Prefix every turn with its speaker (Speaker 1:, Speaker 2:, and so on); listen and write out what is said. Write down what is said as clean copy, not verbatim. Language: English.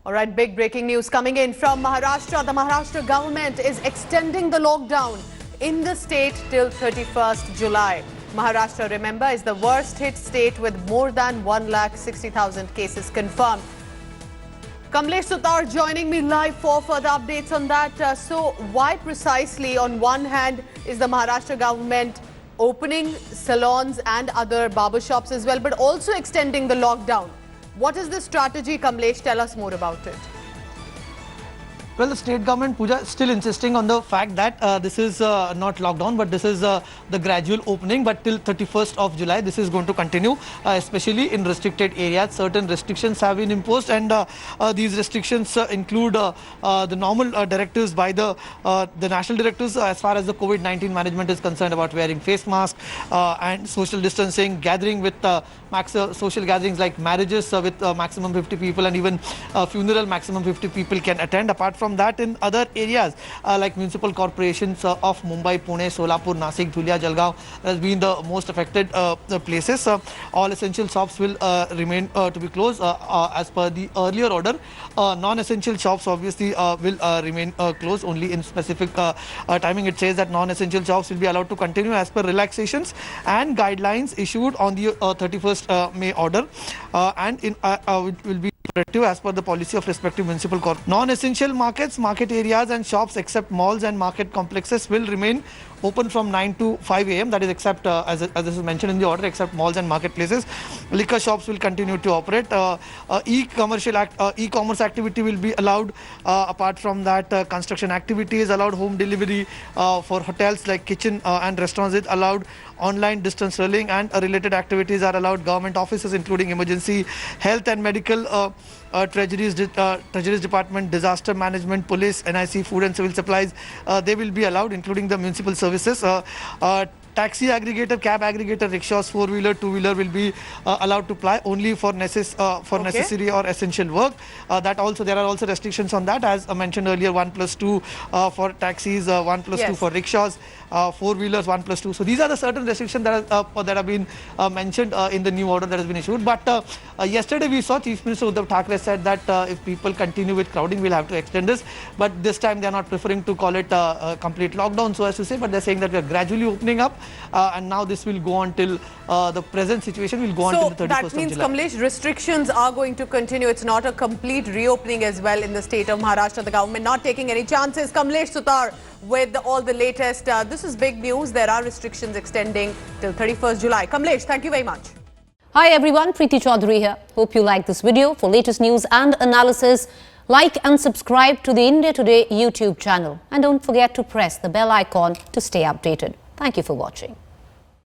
Speaker 1: All right, big breaking news coming in from Maharashtra. The Maharashtra government is extending the lockdown in the state till 31st July. Maharashtra, remember, is the worst hit state with more than 1,60,000 cases confirmed. Kamlesh Sutar joining me live for further updates on that. So why precisely, on one hand, is the Maharashtra government opening salons and other barber shops as well, but also extending the lockdown? What is the strategy, Kamlesh? Tell us more about it.
Speaker 2: Well, the state government, Pooja, is still insisting on the fact that this is not lockdown, but this is the gradual opening. But till 31st of July, this is going to continue, especially in restricted areas. Certain restrictions have been imposed, and these restrictions include the normal directives by the national directives as far as the COVID-19 management is concerned, about wearing face masks and social distancing, gathering with social gatherings like marriages with maximum 50 people, and even funeral maximum 50 people can attend. Apart from that, in other areas like municipal corporations of Mumbai, Pune, Solapur, Nasik, Dhulia, Jalgaon has been the most affected places. All essential shops will remain to be closed as per the earlier order. Non-essential shops obviously will remain closed only in specific timing. It says that non-essential shops will be allowed to continue as per relaxations and guidelines issued on the 31st May order, and it will be as per the policy of respective municipal corp. Non-essential markets, market areas and shops except malls and market complexes will remain open from 9 to 5 a.m. That is except, as this is mentioned in the order, except malls and marketplaces. Liquor shops will continue to operate. E-commerce activity will be allowed. Apart from that, construction activity is allowed. Home delivery for hotels like kitchen and restaurants is allowed. Online distance learning and related activities are allowed. Government offices including emergency, health and medical, Treasuries Department, disaster management, police, NIC, food and civil supplies, they will be allowed, including the municipal services. Taxi aggregator, cab aggregator, rickshaws, four-wheeler, two-wheeler will be allowed to ply only for necessary or essential work. There are also restrictions on that, as mentioned earlier. 1+2 for taxis, 1+2 for rickshaws, four-wheelers 1+2. So these are the certain restrictions that have been mentioned in the new order that has been issued. But yesterday we saw Chief Minister Uddhav Thackeray said that if people continue with crowding, we'll have to extend this. But this time they are not preferring to call it a complete lockdown, so as to say, but they're saying that we are gradually opening up. And now this will go on till the present situation will go on till the 31st of July. So that means,
Speaker 1: Kamlesh, restrictions are going to continue. It's not a complete reopening as well in the state of Maharashtra. The government not taking any chances. Kamlesh Sutar with all the latest. This is big news. There are restrictions extending till 31st July. Kamlesh, thank you very much.
Speaker 3: Hi everyone, Preeti Chaudhary here. Hope you like this video. For latest news and analysis, like and subscribe to the India Today YouTube channel. And don't forget to press the bell icon to stay updated. Thank you for watching.